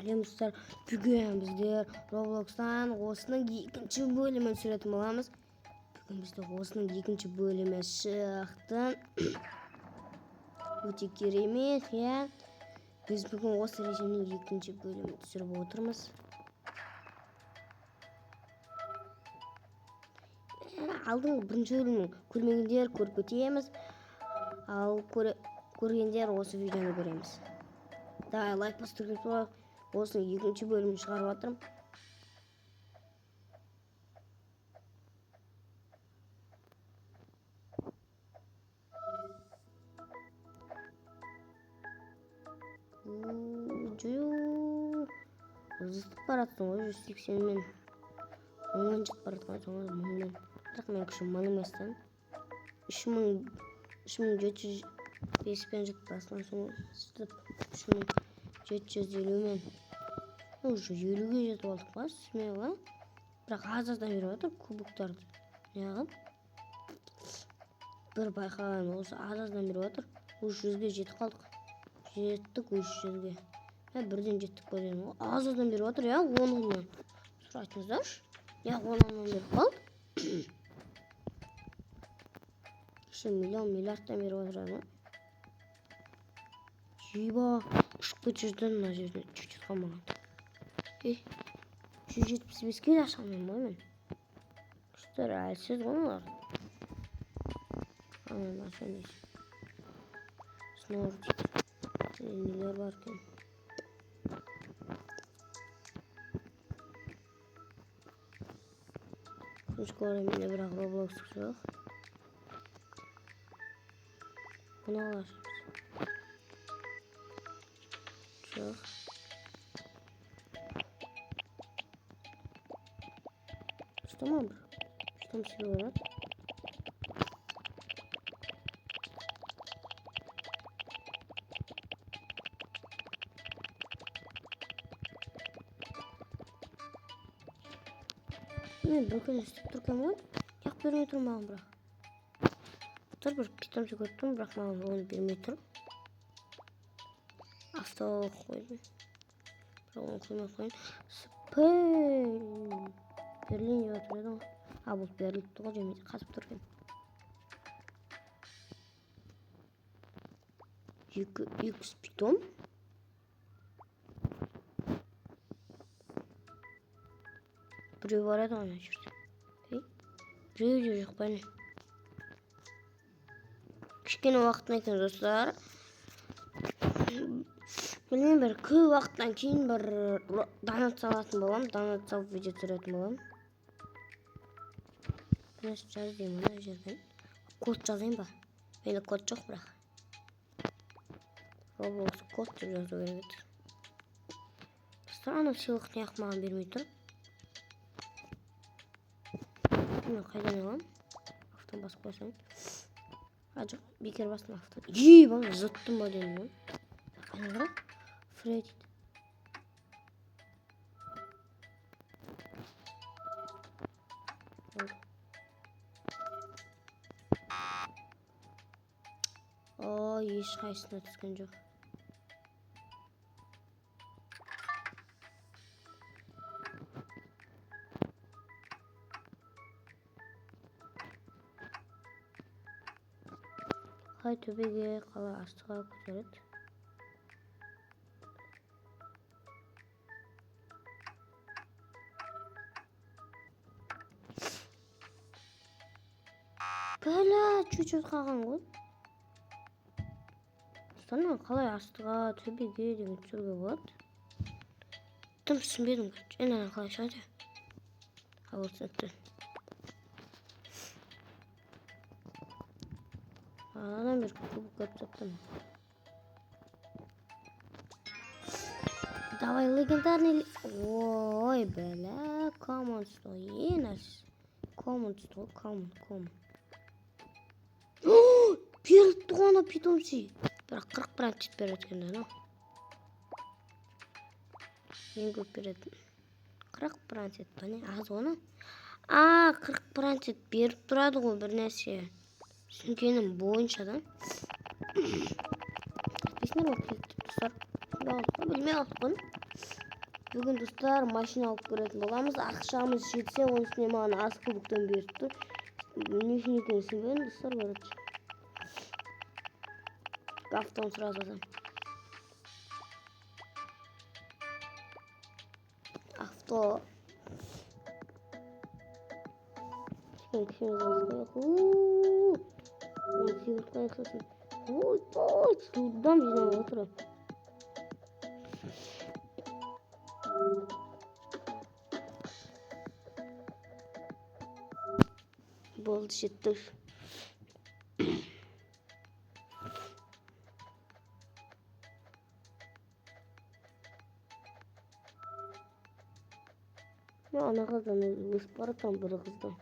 Сәлем бүгін біздер Roblox'tan осының екінші бөлімін түсіретін боламыз. Бүгін біздер осының екінші бөлімі шықты. Өте керемет, иә. Біз бүгін осы режимнің екінші бөлімін түсіріп отырмыз. Алдың бірінші бөлімін көрмегендер көріп өтеміз. Ал көргендер осы видеоны көреміз. Да, лайк басып тұрып, осының екінші бөлімін шығарып жатырмын. Зыстып бараттың ғой, 180 мен 10-ын жет бараттың ғой, 1000-мен. Бірақ мен күшім мың еместен. 3705-пен жет басынан соң зыстып 3750 мен. Уже 50-ге жетіп алдық па, смело. Бірақ аз-аздан беріп жатыр кубоктарды. Неғып? Бір байқаған осы аз-аздан беріп жатыр. 300-ге жетіп қалдық. Жеттік 300-ге. Бірден жеттік көрген. Аз-аздан беріп жатыр, я, 10-ын. Сұрайтыңыздаршы. Я 10-ын беріп қалды. Миллиардтан беріп отырады. Жиба, ұшып кетірден мына жерден чуть-чуть қалмаған. 175-ке де ашамын ғой. Күштер әлсіз ғоналар. Амен ашам дейсің. Снор дейді. Нелер бар кен. Күнші көремінде бірақ Roblox жоқ. Bunu alırız. Çok. Tamam mı? Tam silahlar. Ne bakın üstte Türkan var. Yak bir oturmağım bırak. Bir питомцы көрттім, бірақ маған оны бермей тұр. Авто қойдым. Бірақ оны қоймай қойын. Спэй! Берлин деп отырады ғой. Бұл беріліпті ғой, жемейді қазып тұрген. 200 питом. Біреу барады ғана жүрді. Біреу де жоқ бәне. Кішкене уақыттан екен достар. Білмеймін, бір көп уақыттан кейін бір донат салатын болам. Донат салып видео түсіретін болам. Несі жаз деймін ана жерден. Код жазайын ба? Менде код жоқ бірақ. Roblox код деп жазу керек еді. Достар, ана сыйлық неғып маған бермей тұр. Мен қайдан алам? Автон басып қойсайын. Acık bir kere basma hafta. İyi bana zıttım bu dönüyor. Kanka Freddy. Еш қайсына түскен жоқ. Қай төбеге қалай астыға көтереді. Бәлі, чуть-чуть қалған ғой. Соны қалай астыға төбеге деген түсіруге болады. Тым түсінбедім. Жаңа қалай шығады. Ал түсінікті. Анадан бір кубок көріп таптым. Давай легендарный... Ой, бәлі, команд стой, ең әлсіз. Команд стой, команд. Берілді ғана питомцы. Бірақ 40 бранчет береді кенде, но. Ең көп береді. 40 бранчет, бәне, аз ғана. 40 бранчет беріп тұрады ғой бір нәрсе. Sünkünün boyunca da biz ne bakıyoruz dostlar? Bilmiyorum bunu. Бүгін достар машина алып көретін боламыз. Ақшамыз жетсе, оның үстіне маған аз кубоктан беріп тұр. Не үшін екенін түсінбедім достар, короче. Автоны сразу алсам. Авто. Кішкене қояйық. Оны сегіз қояйық сосын. Ой, судан жинап отыр. Болды, жеттік. Ана қыздан өсіп баратам, бір қыздан.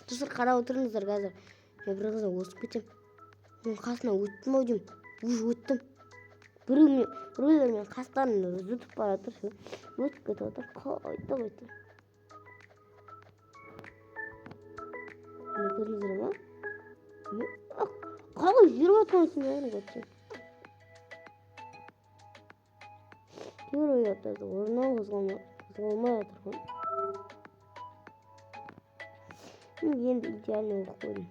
Достар, қарап отырыңыздар қазір. Мен бір қыздан өсіп кетем. Мен қасына өттім ау деймін. Уже өттім. Біреулер мен қастарын зүтіп баратыр. Өтіп кетіп отыр. Қайта. Мені көрдіңіздер ма? Қалай жүріп жатқансың бәрін көрсең. Кейбір ояттарды орнынан қозғалмай отырған. Енді идеально оқып қойдым.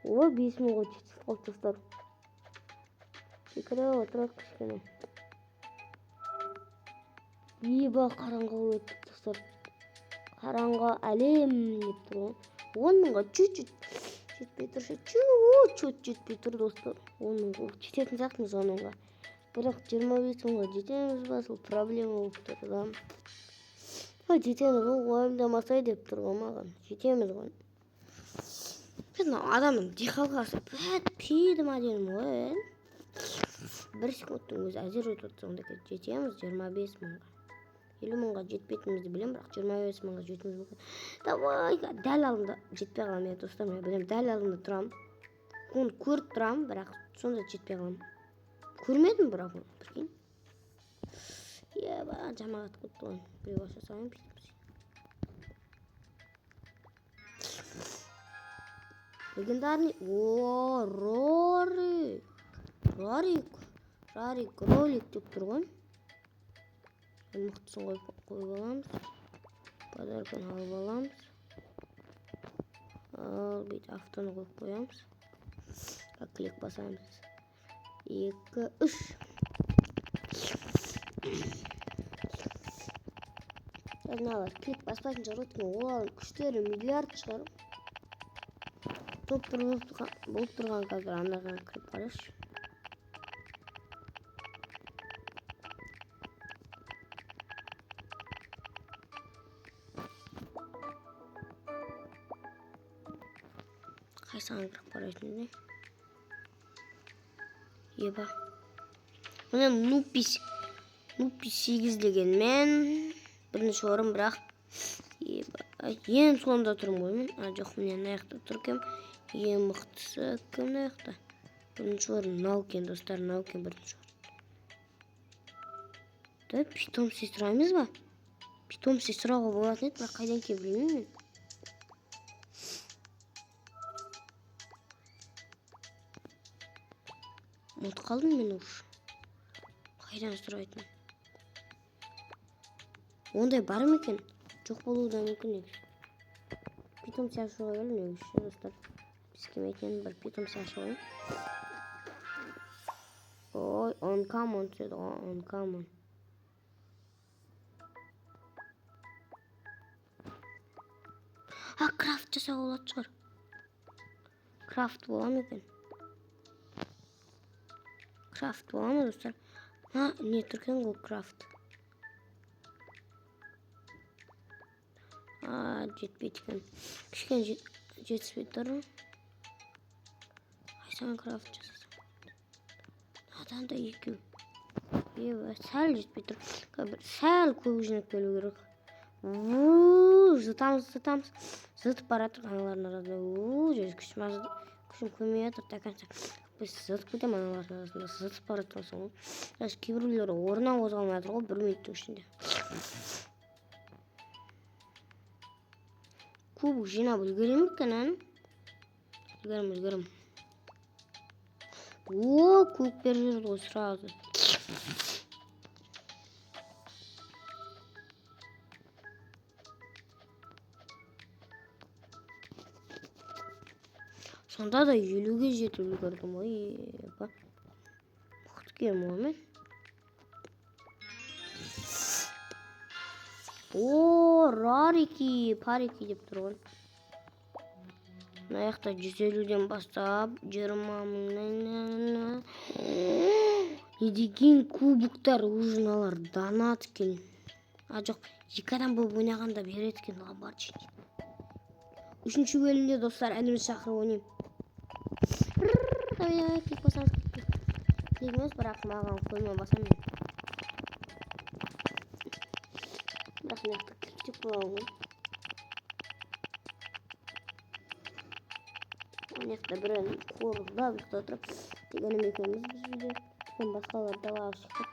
О, 5000 ғой жетіп қалды достар. Секіріп отырады кішкене. Еба, қараңғы өттік достар. Қараңғы әлем деп тұр. 10 мыңға чуть-чуть жетпей тұр. Чуть-чуть жетпей тұр достар. 10 мыңға жететін сияқтымыз 10 мыңға. Бірақ 25 мыңға жетеміз ба, сол проблема болып тұр да. Жетеміз ғой, уайымдамасай деп тұр ғой маған. Жетеміз ғой. Мен адамның дихалғасы пейді ма деймін ғой. 1 секундтың өзі әзер өтіп отыр. Сонда жетеміз 25 мыңға. 50 мыңға жетпейтінімізді білем, бірақ 25 мыңға жетіміз мүмкін. Давай, дәл алдында жетпей қалам, мен достар, мен білем, дәл алдында тұрам. Оны көріп тұрам, бірақ сонда жетпей қалам. Көрмедім бірақ оны, бірген. Еба, жамағат көтті ғой. Біреу аша салайын, пейдіміз. Легендарный. О, Ролик деп тұр ғой. Мықтысын қойып аламыз. Подарканы алып аламыз. Ал, бейт автоны қойып қоямыз. Клик басамыз. 2, 3. Жағыналар, клик баспайтын шығар өткен олардың күштері миллиард шығар. Топ болып тұрған қазір андағына кіріп қарашы. Қайсаған кіріп қарайсың не? Еба. Мына Нупис 8 деген мен. Бірінші орын бірақ. Еба. Ең соңында тұрмын ғой мен. Жоқ, мен аяқта тұр кем. Ең мықтысы кім аяқта? Бірінші орын Наукен достар. Наукен бірінші орын. Да, питом сестірамыз ба? Питом сестірауға болатын еді, бірақ қайдан ке білмеймін мен. Ұмытып қалдым мен уже. Қайдан сұрайтын? Ондай бар ма екен? Жоқ болуы да мүмкін егер. Питом сяшуға өлім егер достар. Біз кем екен бір питом сяшуға. Ой, uncommon сөйді ғой, uncommon. Крафт жасауға болады шығар. Крафт бола ма екен? Крафт бола ма достар? Не тұркен ғой крафт. Жетпейді екен. Кішкен жетіспей тұр. Қайсан крафт жасасам. Надан да екеу. Сәл жетпей тұр. Сәл көп жинап келу керек. Зытамыз. Зытып баратыр аналардың арасында. Күшім көмей атыр. Біз зытып кетем аналардың арасында. Зытып баратыр соң. Кейбіреулері орнынан қозғалмай атыр ғой 1 минуттың ішінде. Куб жинап үлгерем екен, үлгерім. О, көк беріп жүрді ғой сразу. Сонда да 50-ге жетіп үлгердім. Ой, мықты кем ғой мен. О, рарики, парики деп тұр ғой. Мына жақта 150-ден бастап 20 мыңнан. Не деген кубоктар, ужиналар, донат екен. А жоқ, 2 адам болып ойнағанда береді екен лабарчик. 3-ші бөлімде достар әніміз шақырып ойнайым. Клик басамыз. Кликмес, бірақ маған қойма басамын. Бірақ мен кликтеп боламын. Мына бір қорда ұйықта отырып дегенім екенбіз біз үйде. Мен басқалар далаға шықтық.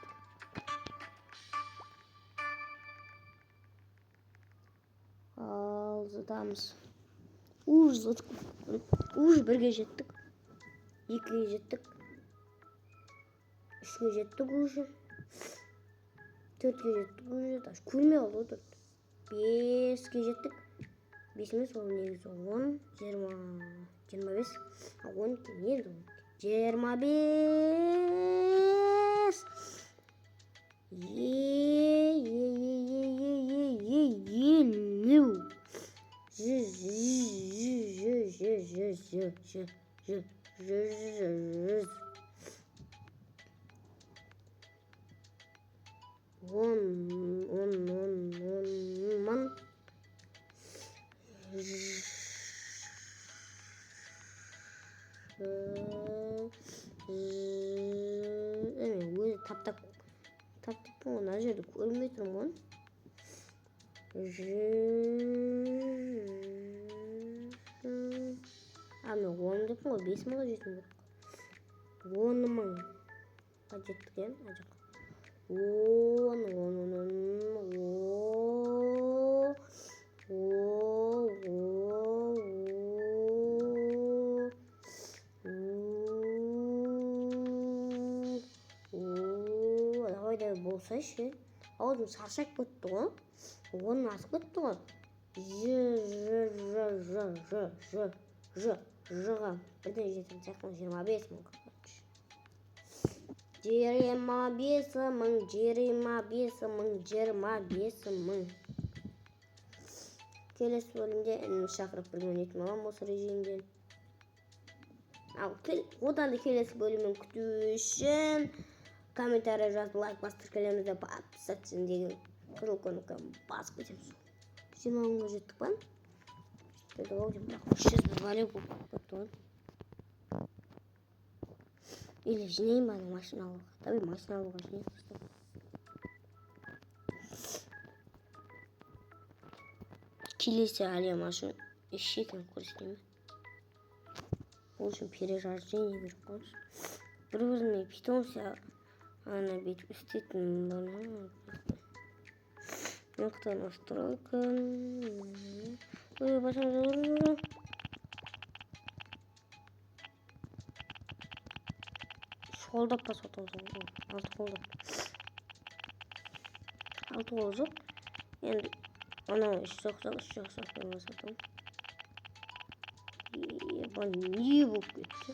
Алзытамыз. Уже 1-ге жеттік. 2-ге жеттік. 3-ге жеттік уже. 4-ге жеттік уже. Даже көрмей қалды ғой 4. 5-ге жеттік. 5 емес, ол негізі 10, 20, 25. 10 енді 25. өзі таптап мына жерді көрмей тұрмын. Мен 10 деппін ғой, 5 мыңға жетім керек. 10 мыңға жеттік ең, ажық. 10 болса ше. Аузым шаршап кетті ғой. 10 асып кетті ғой. Жыға. Бірден жетім сияқты 25 мың. 25 мың. Келесі бөлімде әніміз шақырып бірге ойнайтын боламын осы режимден. Одан да келесі бөлімін күту үшін комментарий жазып, лайк бастырып келеміз деп подписаться деген қызыл кнопканы басып кетеміз. 20 мыңға жеттік па? Жетпеді ғой, бірақ 300 бір бәле болып кетті ғой. Или жинайын ба машина алуға? Таби машина алуға жинайын. Келесі әлем ашу ешекін көрсетейін. Ол үшін перерождение беріп қоймыз. Бір-біріне питомся ана бүйтіп істейтін бана. Мықты настройка. Ой, басамыз. Қолдап басып отырмыз. 6 қолдап. 6 қол жоқ. Енді ана жоқ басатым. Ебан не болып кетті?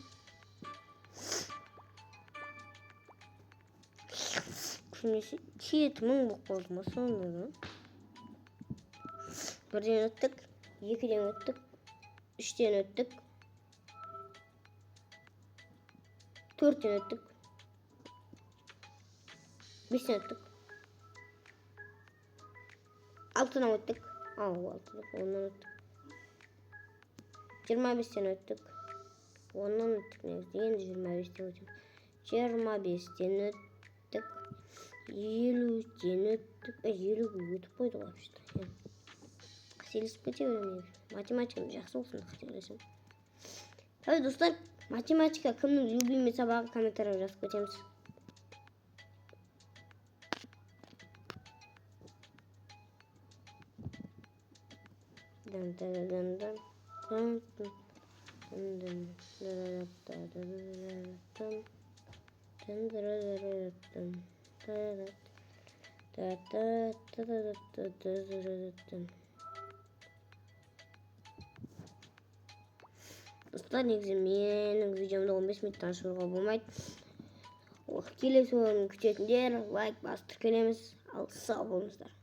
Күнесі 7 мың болып қалды ма сонда да? 1-ден өттік, 2-ден өттік, 3-ден өттік, 4-ден өттік, 5-ден өттік, 6-дан өттік, 10-дан өттік, 25-ден өттік, 10-дан өттік негізді, енді 25-ден өттік, 25-ден өттік, 50-ден өттік, 50-ге өтіп қойды ғой вообще-то. Қателесіп кете беремін. Математикам жақсы болсын, қателесім. Таби достар, математика кімнің любимый сабағы комментарий жазып кетеміз. Достар, негізі менің видеомда 15 минуттан шығуға болмайды. Келесі ойын күтетіндер лайк басып тіркелеміз. Ал сау болыңыздар.